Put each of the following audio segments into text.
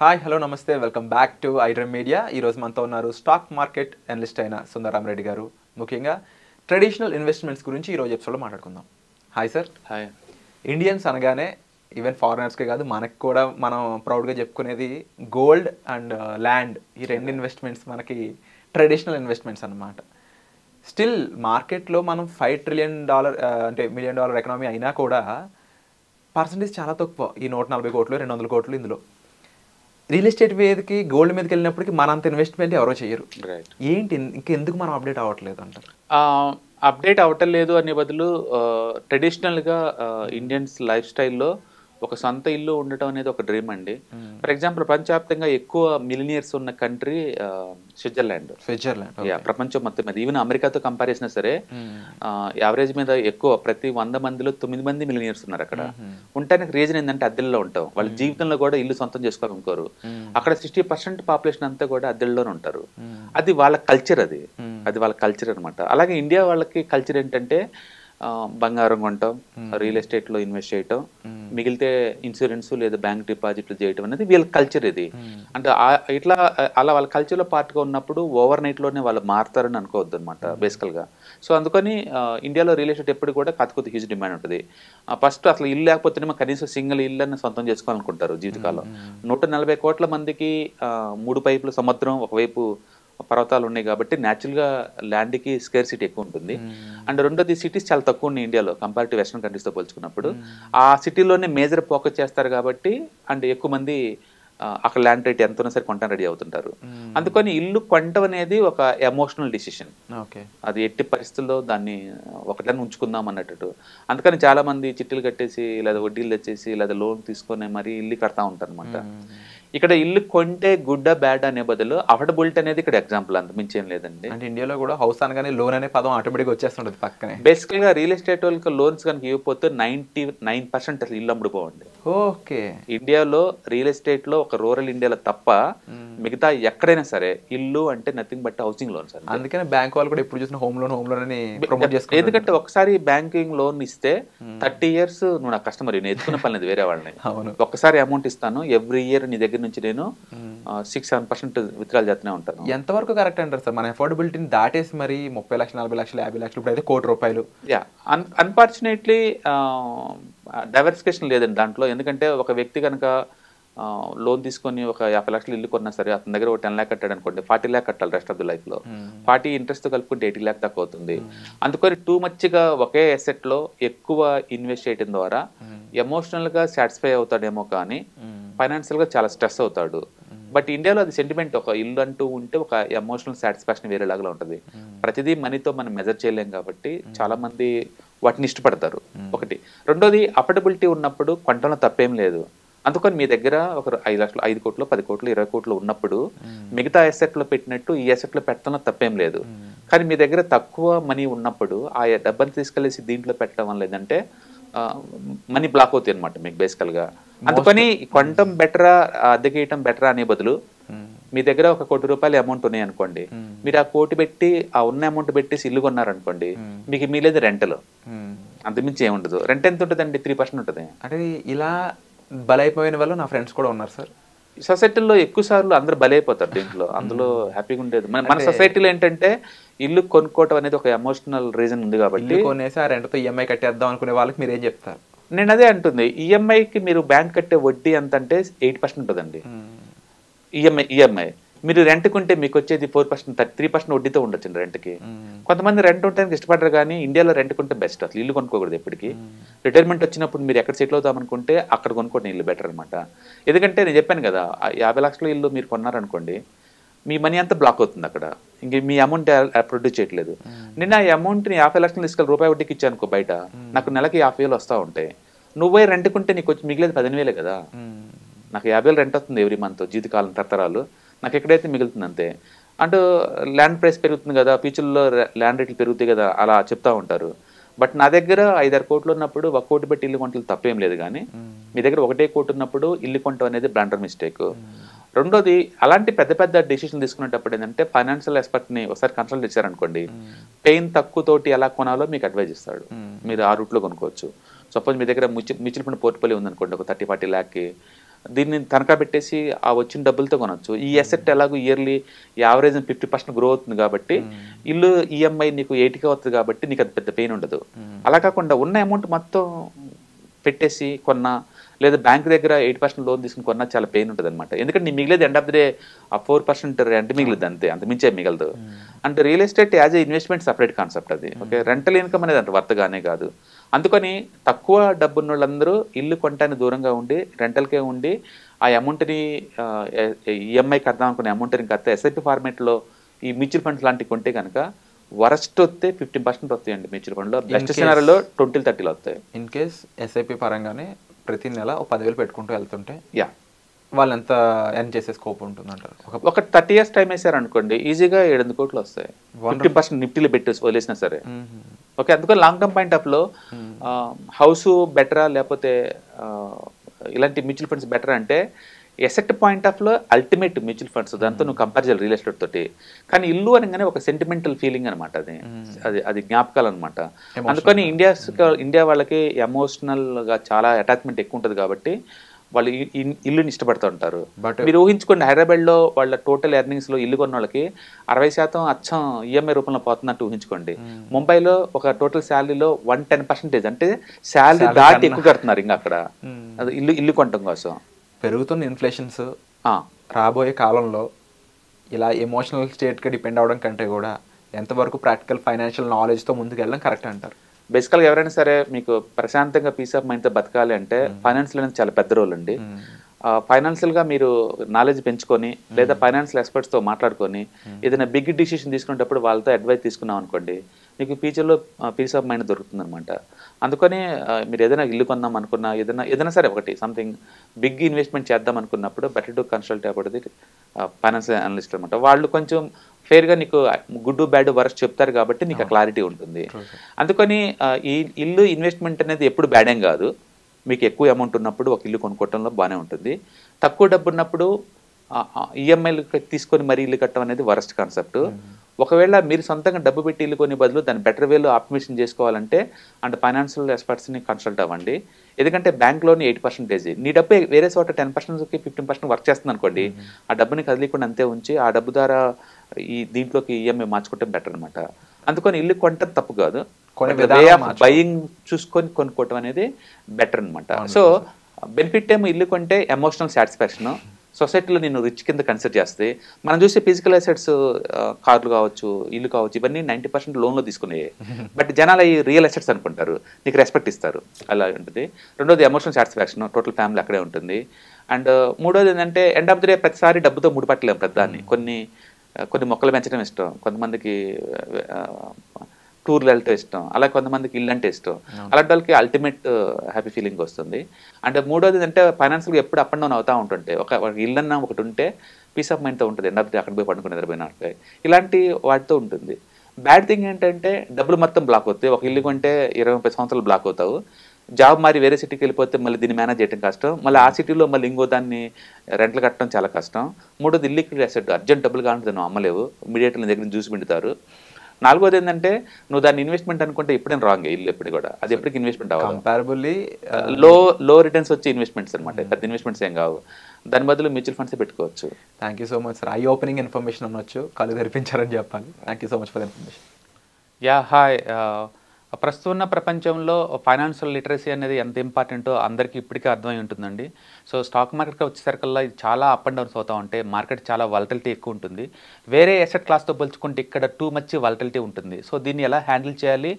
Hi hello నమస్తే welcome back to iDream media. ఈరోజు మనతో ఉన్నారు స్టాక్ మార్కెట్ అనలిస్ట్ అయిన సుందరరామ్ రెడ్డి గారు. ముఖ్యంగా ట్రెడిషనల్ ఇన్వెస్ట్మెంట్స్ గురించి ఈరోజు ఎపిసోడ్లో మాట్లాడుకుందాం. Hi sir. హాయ్. ఇండియన్స్ అనగానే ఈవెన్ ఫారినర్స్కే కాదు మనకు కూడా మనం ప్రౌడ్గా చెప్పుకునేది గోల్డ్ అండ్ ల్యాండ్. ఈ రెండు ఇన్వెస్ట్మెంట్స్ మనకి ట్రెడిషనల్ ఇన్వెస్ట్మెంట్స్ అన్నమాట. స్టిల్ మార్కెట్లో మనం $5 trillion అంటే $1 million ఎకనామీ అయినా కూడా పర్సంటేజ్ చాలా తక్కువ. ఈ 140 కోట్లు 200 కోట్లు ఇందులో రియల్ ఎస్టేట్ మీదకి గోల్డ్ మీదకి వెళ్ళినప్పటికీ మనంత ఇన్వెస్ట్మెంట్ ఎవరో చేయరు. ఏంటి ఇంకెందుకు మనం అప్డేట్ అవ్వట్లేదు అంటారు? అప్డేట్ అవ్వట్లేదు అనే బదులు ట్రెడిషనల్గా ఇండియన్స్ లైఫ్ స్టైల్లో ఒక సొంత ఇల్లు ఉండటం అనేది ఒక డ్రీమ్ అండి. ఫర్ ఎగ్జాంపుల్ ప్రపంచవ్యాప్తంగా ఎక్కువ మిలినియర్స్ ఉన్న కంట్రీ స్విట్జర్లాండ్. ప్రపంచం మొత్తం మీద ఈవెన్ అమెరికాతో కంపేర్ చేసినా సరే యావరేజ్ మీద ఎక్కువ ప్రతి 100 మందిలో 9 మంది మిలినియర్స్ ఉన్నారు అక్కడ. ఉండటానికి రీజన్ ఏంటంటే అద్దెల్లో ఉంటాం. వాళ్ళ జీవితంలో కూడా ఇల్లు సొంతం చేసుకోవాలనుకోరు. అక్కడ 60% పాపులేషన్ అంతా కూడా అద్దెల్లోనే ఉంటారు. అది వాళ్ళ కల్చర్. అది వాళ్ళ కల్చర్ అనమాట. అలాగే ఇండియా వాళ్ళకి కల్చర్ ఏంటంటే బంగారం కొనటం, రియల్ ఎస్టేట్ లో ఇన్వెస్ట్ చేయటం, మిగిలితే ఇన్సూరెన్స్ లేదా బ్యాంక్ డిపాజిట్లు చేయటం అనేది వీళ్ళ కల్చర్. ఇది అంటే ఇట్లా అలా వాళ్ళ కల్చర్ లో పార్ట్ గా ఉన్నప్పుడు ఓవర్ నైట్ లోనే వాళ్ళు మారుతారని అనుకోవద్దు అనమాట బేసికల్ గా. సో అందుకని ఇండియాలో రియల్ ఎస్టేట్ ఎప్పుడు కూడా కొద్ది హ్యూజ్ డిమాండ్ ఉంటుంది. ఫస్ట్ అసలు ఇల్లు లేకపోతేనేమో కనీసం సింగిల్ ఇల్లు సొంతం చేసుకోవాలనుకుంటారు జీవితకాలం. 140 కోట్ల మందికి 3 పైపుల సముద్రం, ఒకవైపు పర్వతాలు ఉన్నాయి కాబట్టి న్యాచురల్గా ల్యాండ్కి స్కేర్సిటీ ఎక్కువ ఉంటుంది. అండ్ రెండోది సిటీస్ చాలా తక్కువ ఉన్నాయి ఇండియాలో కంపేర్ టు వెస్టర్న్ కంట్రీస్తో పోల్చుకున్నప్పుడు. ఆ సిటీలోనే మేజర్ ఫోకస్ చేస్తారు కాబట్టి అండ్ ఎక్కువ మంది అక్కడ ల్యాండ్ రేట్ ఎంత ఉన్నా సరే కొంటాను రెడీ అవుతుంటారు. అందుకని ఇల్లు కొనటం అనేది ఒక ఎమోషనల్ డిసిషన్. అది ఎట్టి పరిస్థితుల్లో దాన్ని ఒకటని ఉంచుకుందాం అన్నట్టు. అందుకని చాలా మంది చిట్టీలు కట్టేసి లేదా వడ్డీలు తెచ్చేసి లేదా లోన్ తీసుకొని మరి ఇల్లు కడతా ఉంటారు అనమాట. ఇక్కడ ఇల్లు కొంటే గుడ్ బ్యాడ్ అనే బదులు అఫోర్డబిలిటీ అనేది ఇక్కడ ఎగ్జాంపుల్, అంత మించి ఏం లేదండి. అంటే ఇండియాలో కూడా హౌస్ అనగానే లోన్ అనే పదం ఆటోమేటిక్గా వచ్చేస్తుంటుంది పక్కనే. బేసికల్ గా రియల్ ఎస్టేట్ వాళ్ళకి లోన్స్ కనుక ఇవ్వకపోతే 99% అసలు ఇల్లు అమ్ముడుపోవండి. ఓకే. ఇండియాలో రియల్ ఎస్టేట్ లో ఒక రూరల్ ఇండియాలో తప్ప మిగతా ఎక్కడైనా సరే ఇల్లు అంటే నథింగ్ బట్ హౌసింగ్ లోన్స్. అందుకనే బ్యాంక్ వాళ్ళు కూడా ఇప్పుడు చూసిన హోమ్ లోన్ అని ప్రమోట్ చేస్తారు. ఎందుకంటే ఒకసారి బ్యాంకింగ్ లోన్ ఇస్తే 30 years నువ్వు నా కస్టమర్, నేను ఎత్తుకున్న పని లేదు వేరే వాళ్ళని. ఒక్కసారి అమౌంట్ ఇస్తాను, ఎవ్రీ ఇయర్ నీ దగ్గర నుంచి నేను 6-7% విత్డ్రాల్ చేస్తూనే ఉంటాను. ఎంతవరకు కరెక్ట్ అంటారు సార్? మన అఫోర్డబిలిటీని దాటేసి మరి 30 లక్షలు 40 లక్షలు 50 లక్షలు ఇప్పుడు అయితే ₹1,00,00,000. అన్ఫార్చునేట్లీ డైవర్సిఫికేషన్ లేదండి దాంట్లో. ఎందుకంటే ఒక వ్యక్తి కనుక లోన్ తీసుకొని ఒక 50 లక్షలు ఇల్లు కొన్నా సరే అతని దగ్గర ఒక 10 lakh కట్టాడు అనుకోండి, 40 lakh కట్టాలి రెస్ట్ ఆఫ్ ది లైఫ్ లో. 40 ఇంట్రెస్ట్ తో కలుపుకుంటే 80 lakh దాకా అవుతుంది. అందుకని టూ మచ్ గా ఒకే అసెట్ లో ఎక్కువ ఇన్వెస్ట్ చేయడం ద్వారా ఎమోషనల్ గా సాటిస్ఫై అవుతాడేమో కానీ ఫైనాన్షియల్ గా చాలా స్ట్రెస్ అవుతాడు. బట్ ఇండియాలో అది సెంటిమెంట్. ఒక ఇల్లు అంటూ ఉంటే ఒక ఎమోషనల్ సాటిస్ఫాక్షన్ వేరేలాగా ఉంటుంది. ప్రతిదీ మనీతో మనం మెజర్ చేయలేం కాబట్టి చాలా మంది వాటిని ఇష్టపడతారు. ఒకటి. రెండోది అఫోర్డబిలిటీ ఉన్నప్పుడు కొంటంలో తప్పేం లేదు. అందుకని మీ దగ్గర ఒక 5 లక్షలు 5 కోట్లు 10 కోట్లు 20 కోట్లు ఉన్నప్పుడు మిగతా అసెట్ లో పెట్టినట్టు ఈ అసెట్ లో పెట్టడంలో తప్పేం లేదు. కానీ మీ దగ్గర తక్కువ మనీ ఉన్నప్పుడు ఆ డబ్బుని తీసుకెళ్లేసి దీంట్లో పెట్టడం వల్ల లేదంటే మనీ బ్లాక్ అవుతాయి అనమాట మీకు బేసికల్ గా. అందుకని కొనటం బెటరా అద్దెకేయటం బెటరా అనే బదులు మీ దగ్గర ఒక ₹1,00,00,000 అమౌంట్ ఉన్నాయి అనుకోండి, మీరు ఆ కోటి పెట్టి ఆ ఉన్న అమౌంట్ పెట్టేసి ఇల్లు కొన్నారనుకోండి, మీకు మిగిలేదు రెంటలో. అంతమించి ఏముండదు. రెంట్ ఎంత ఉంటుందండి? 3% ఉంటుంది. అంటే ఇలా బలైపోయిన వాళ్ళు నా ఫ్రెండ్స్ కూడా ఉన్నారు సార్. సొసైటీలో ఎక్కువ సార్లు అందరూ బలైపోతారు దీంట్లో. అందులో హ్యాపీగా ఉండేది మన సొసైటీలో ఏంటంటే ఇల్లు కొనుక్కోవటం అనేది ఒక ఎమోషనల్ రీజన్ ఉంది కాబట్టి కొనేసి ఆ రెంట్తో ఈఎంఐ కట్టేద్దాం అనుకునే వాళ్ళకి మీరు ఏం చెప్తారు? నేను అదే అంటుంది, ఈఎంఐకి మీరు బ్యాంక్ కట్టే వడ్డీ ఎంత అంటే 8% ఉంటుందండి ఈఎంఐ. మీరు రెంట్ కొంటే మీకు వచ్చేది 4%, 3% వడ్డీతో ఉండొచ్చు రెంట్కి. కొంతమంది రెంట్ ఉండడానికి ఇష్టపడరు కానీ ఇండియాలో రెంట్ కొంటే బెస్ట్. అసలు ఇల్లు కొనుక్కోకూడదు ఎప్పటికీ. రిటైర్మెంట్ వచ్చినప్పుడు మీరు ఎక్కడ సెటిల్ అవుదాం అనుకుంటే అక్కడ కొనుక్కోండి ఇల్లు బెటర్ అనమాట. ఎందుకంటే నేను చెప్పాను కదా, 50 లక్షల ఇల్లు మీరు కొన్నారనుకోండి, మీ మనీ అంతా బ్లాక్ అవుతుంది అక్కడ. ఇంక మీ అమౌంట్ ప్రొడ్యూస్ చేయట్లేదు. నేను ఆ అమౌంట్ని 50 లక్షలు తీసుకెళ్ళి రూపాయి వడ్డీకి ఇచ్చాను అనుకో బయట, నాకు నెలకి 50,000 వస్తూ ఉంటాయి. నువ్వే రెంట్ కొంటే నీకు వచ్చి మిగిలేదు 15,000 కదా. నాకు 50,000 రెంట్ వస్తుంది ఎవ్రీ మంత్ జీవితకాలం తరతరాలు. నాకు ఎక్కడైతే మిగులుతుంది అంతే. అంటూ ల్యాండ్ ప్రైస్ పెరుగుతుంది కదా, ఫ్యూచర్లో ల్యాండ్ రేట్లు పెరుగుతాయి కదా అలా చెప్తా ఉంటారు. బట్ నా దగ్గర 5-6 కోట్లు ఉన్నప్పుడు 1 కోటి పెట్టి ఇల్లు కొంటలు తప్పేం లేదు. కానీ మీ దగ్గర 1 కోటి ఉన్నప్పుడు ఇల్లు కొంటం అనేది బ్లండర్ మిస్టేక్. రెండోది, అలాంటి పెద్ద పెద్ద డెసిషన్ తీసుకునేటప్పుడు ఏంటంటే ఫైనాన్షియల్ ఎక్స్పర్ట్ని ఒకసారి కన్సల్ట్ చేశారనుకోండి, పెయిన్ తక్కువ తోటి ఎలా కొనాలో మీకు అడ్వైజ్ ఇస్తాడు. మీరు ఆ రూట్లో కొనుక్కోవచ్చు. సపోజ్ మీ దగ్గర మ్యూచువల్ ఫండ్ పోర్ట్ఫోలియో ఉందనుకోండి, ఒక 30-40 lakh దీన్ని తనఖా పెట్టేసి ఆ వచ్చిన డబ్బులతో కొనొచ్చు. ఈ అసెట్ ఎలాగో ఇయర్లీ యావరేజ్ 50% గ్రో అవుతుంది కాబట్టి ఇల్లు ఈఎంఐ నీకు 80కి అవుతుంది కాబట్టి నీకు అది పెద్ద పెయిన్ ఉండదు. అలా కాకుండా ఉన్న అమౌంట్ మొత్తం పెట్టేసి కొన్నా లేదా బ్యాంక్ దగ్గర 8% లోన్ తీసుకుని కొన్నా చాలా పెయిన్ ఉంటుంది అనమాట. ఎందుకంటే నీ మిగిలేదు ఎండ్ ఆఫ్ ది డే ఆ 4% రెంట్ మిగిలింది అంతే, అంత మించే మిగలదు. అంటే real estate as a investment separate concept అది. ఓకే, రెంటల్ ఇన్కమ్ అనేది అంత వర్తగానే కాదు. అందుకని తక్కువ డబ్బున్న వాళ్ళందరూ ఇల్లు కొనటానికి దూరంగా ఉండి రెంటల్కే ఉండి ఆ అమౌంట్ని ఈఎంఐ కడదాం అనుకునే అమౌంట్ని కడితే ఎస్ఐపి ఫార్మేట్లో ఈ మ్యూచువల్ ఫండ్స్ లాంటివి కొంటే కనుక వరస్ట్ వస్తే 15% వస్తాయండి మ్యూచువల్ ఫండ్లో. బెస్ట్ సినారియోలో 20-30 వస్తాయి. ఇన్ కేస్ ఎస్ఐపి పరంగానే ప్రతి నెల 10,000 పెట్టుకుంటూ వెళ్తుంటే యా వాళ్ళు ఎంత ఎర్న్ చేసే స్కోప్ ఉంటుందంటారు? ఒక 30 years టైం వేసారు అనుకోండి, ఈజీగా 700 కోట్లు వస్తాయి. 50% నిఫ్టీలో పెట్టి వదిలేసినా సరే. ఓకే, అందుకని లాంగ్ టర్మ్ పాయింట్ ఆఫ్ లో హౌస్ బెటరా లేకపోతే ఇలాంటి మ్యూచువల్ ఫండ్స్ బెటరా అంటే ఎసెట్ పాయింట్ ఆఫ్ లో అల్టిమేట్ మ్యూచువల్ ఫండ్స్, దాంతో నువ్వు కంపేర్ చేయాలి రియల్ ఎస్టేట్ తోటి. కానీ ఇల్లు అనగానే ఒక సెంటిమెంటల్ ఫీలింగ్ అనమాట, అది జ్ఞాపకాలు అనమాట. అందుకని ఇండియా వాళ్ళకి ఎమోషనల్ గా చాలా అటాచ్మెంట్ ఎక్కువ ఉంటుంది కాబట్టి వాళ్ళు ఇల్లుని ఇష్టపడుతూ ఉంటారు. మీరు ఊహించుకోండి, హైదరాబాద్ లో వాళ్ళ టోటల్ ఎర్నింగ్స్ లో ఇల్లు కొన్న వాళ్ళకి 60% అచ్చం ఈఎంఐ రూపంలో పోతున్నట్టు ఊహించుకోండి. ముంబైలో ఒక టోటల్ శాలరీలో 110% అంటే శాలరీ దాటి ఎక్కువ కడుతున్నారు ఇంకా అక్కడ అది ఇల్లు కొనడం కోసం. పెరుగుతున్న ఇన్ఫ్లేషన్స్ రాబోయే కాలంలో ఇలా ఎమోషనల్ స్టేట్గా డిపెండ్ అవడం కంటే కూడా ఎంతవరకు ప్రాక్టికల్ ఫైనాన్షియల్ నాలెడ్జ్తో ముందుకు వెళ్ళడం కరెక్ట్ అంటారు? బేసికల్గా ఎవరైనా సరే మీకు ప్రశాంతంగా పీస్ ఆఫ్ మైండ్తో బతకాలి అంటే ఫైనాన్షియల్ అనేది చాలా పెద్ద రోల్ అండి. ఫైనాన్షియల్గా మీరు నాలెడ్జ్ పెంచుకొని లేదా ఫైనాన్షియల్ ఎక్స్పర్ట్స్తో మాట్లాడుకొని ఏదైనా బిగ్ డిసిషన్ తీసుకునేటప్పుడు వాళ్ళతో అడ్వైస్ తీసుకున్నాం అనుకోండి, మీకు ఫ్యూచర్లో పీస్ ఆఫ్ మైండ్ దొరుకుతుంది అనమాట. అందుకని మీరు ఏదైనా ఇల్లు కొందాం అనుకున్నా ఏదైనా సరే ఒకటి సంథింగ్ బిగ్ ఇన్వెస్ట్మెంట్ చేద్దాం అనుకున్నప్పుడు బెటర్ టు కన్సల్ట్ అవ్వడది ఫైనాన్షియల్ అనలిస్ట్ అనమాట. వాళ్ళు కొంచెం ఫేర్గా నీకు గుడ్ బ్యాడ్ వరస్ట్ చెప్తారు కాబట్టి నీకు క్లారిటీ ఉంటుంది. అందుకని ఈ ఇల్లు ఇన్వెస్ట్మెంట్ అనేది ఎప్పుడు బ్యాడ్ ఏం కాదు. మీకు ఎక్కువ అమౌంట్ ఉన్నప్పుడు ఒక ఇల్లు కొనుక్కోవడంలో బాగానే ఉంటుంది. తక్కువ డబ్బు ఉన్నప్పుడు ఈఎంఐలు తీసుకొని మరీ ఇల్లు కట్టడం అనేది వరస్ట్ కాన్సెప్ట్. ఒకవేళ మీరు సొంతంగా డబ్బు పెట్టి ఇల్లు కొని బదులు దాన్ని బెటర్ వేలో ఆప్టిమేషన్ చేసుకోవాలంటే అండ్ ఫైనాన్షియల్ ఎక్స్పర్ట్స్ని కన్సల్ట్ అవ్వండి. ఎందుకంటే బ్యాంక్లోని 8%, నీ డబ్బు వేరే చోట 10%కి 15% వర్క్ చేస్తుంది అనుకోండి, ఆ డబ్బుని కదిలీకుండా అంతే ఉంచి ఆ డబ్బు ద్వారా దీంట్లోకి ఈఎంఐ మార్చుకుంటే బెటర్ అనమాట. అందుకని ఇల్లు కొనటం తప్పు కాదు, వే ఆఫ్ బయింగ్ చూసుకొని కొనుక్కోవటం అనేది బెటర్ అనమాట. సో బెనిఫిట్ ఏమో ఇల్లు కొంటే ఎమోషనల్ సాటిస్ఫాక్షన్, సొసైటీలో నేను రిచ్ కింద కన్సిడర్ చేస్తే మనం చూసే ఫిజికల్ అసెట్స్ కార్లు కావచ్చు ఇల్లు కావచ్చు ఇవన్నీ 90% లోన్లో తీసుకునేవి. బట్ జనాలు ఈ రియల్ అసెట్స్ అనుకుంటారు, నీకు రెస్పెక్ట్ ఇస్తారు, అలా ఉంటుంది. రెండోది ఎమోషనల్ సాటిస్ఫాక్షన్, టోటల్ ఫ్యామిలీ అక్కడే ఉంటుంది. అండ్ మూడోది ఏంటంటే ఎండ్ ఆఫ్ ది డే ప్రతిసారి డబ్బుతో ముడిపట్టలేము పెద్దాన్ని. కొన్ని మొక్కలు పెంచడం ఇష్టం, కొంతమందికి టూర్లు వెళ్తే ఇష్టం, అలా కొంతమందికి ఇల్లు అంటే ఇష్టం. అలాంటి వాళ్ళకి అల్టిమేట్ హ్యాపీ ఫీలింగ్ వస్తుంది. అంటే మూడోది అంటే ఫైనాన్షియల్గా ఎప్పుడు అప్ అండ్ డౌన్ అవుతూ ఉంటుంటే ఒక ఇల్లు అన్న ఒకటి ఉంటే పీస్ ఆఫ్ మైండ్తో ఉంటుంది. ఎండ్ ఆఫ్ ది అక్కడ పోయి పండుకుని నిద్రపోయినట్టు ఇలాంటి వాటితో ఉంటుంది. బ్యాడ్ థింగ్ ఏంటంటే డబ్బులు మొత్తం బ్లాక్ అవుతాయి. ఒక ఇల్లు కొంటే 20-30 సంవత్సరాలు బ్లాక్ అవుతావు. జాబ్ మారి వేరే సిటీకి వెళ్ళిపోతే మళ్ళీ దీన్ని మేనేజ్ చేయడం కష్టం, మళ్ళీ ఆ సిటీలో మళ్ళీ ఇంకో దాన్ని రెంట్లు కట్టడం చాలా కష్టం. మూడోది ఇల్లిక్విడ్ అసెట్, అర్జెంట్ డబ్బులు కావాలంటే నువ్వు అమ్మలేవు, ఇమీడియట్లీ దగ్గర చూసి పిండుతారు. నాలుగోది ఏంటంటే నువ్వు దాన్ని ఇన్వెస్ట్మెంట్ అనుకుంటే ఎప్పుడైనా రాంగ్, ఇల్లు ఎప్పుడు కూడా అది ఎప్పటికి ఇన్వెస్ట్మెంట్ అవ్వాలి. కంపారబుల్లీ లో రిటర్న్స్ వచ్చే ఇన్వెస్ట్మెంట్స్ అనమాట, పెద్ద ఇన్వెస్ట్మెంట్స్ ఏం కావు. దాని బదులు మ్యూచువల్ ఫండ్స్ పెట్టుకోవచ్చు. Thank you so much sir, eye opening information అనొచ్చు, కళ్ళు తెరిపించారని చెప్పాలి. Thank you so much for information. Yeah hi, ప్రస్తుతం ఉన్న ప్రపంచంలో ఫైనాన్షియల్ లిటరసీ అనేది ఎంత ఇంపార్టెంటో అందరికీ ఇప్పటికే అర్థమై ఉంటుందండి. సో స్టాక్ మార్కెట్కి వచ్చేసరికల్లా ఇది చాలా అప్ అండ్ డౌన్స్ అవుతూ ఉంటాయి. మార్కెట్ చాలా వాలటిలిటీ ఎక్కువ ఉంటుంది. వేరే అసెట్ క్లాస్తో పోల్చుకుంటే ఇక్కడ టూ మచ్ వాలటిలిటీ ఉంటుంది. సో దీన్ని ఎలా హ్యాండిల్ చేయాలి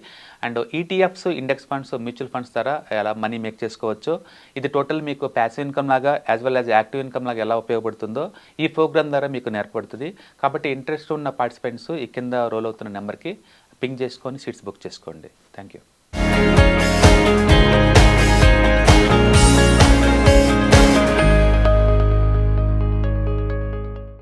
and ETFs, index funds, mutual funds ద్వారా ఎలా మనీ మేక్ చేసుకోవచ్చు, ఇది టోటల్ మీకు ప్యాసివ్ ఇన్కమ్ లాగా as well as active income లాగా ఎలా ఉపయోగపడుతుందో ఈ ప్రోగ్రామ్ ద్వారా మీకు నేర్పడుతుంది. కాబట్టి ఇంట్రెస్ట్ ఉన్న పార్టిసిపెంట్స్ ఈ కింద రోల్ అవుతున్న నెంబర్కి పింగ్ చేసుకొని సీట్స్ బుక్ చేసుకోండి. Thank you.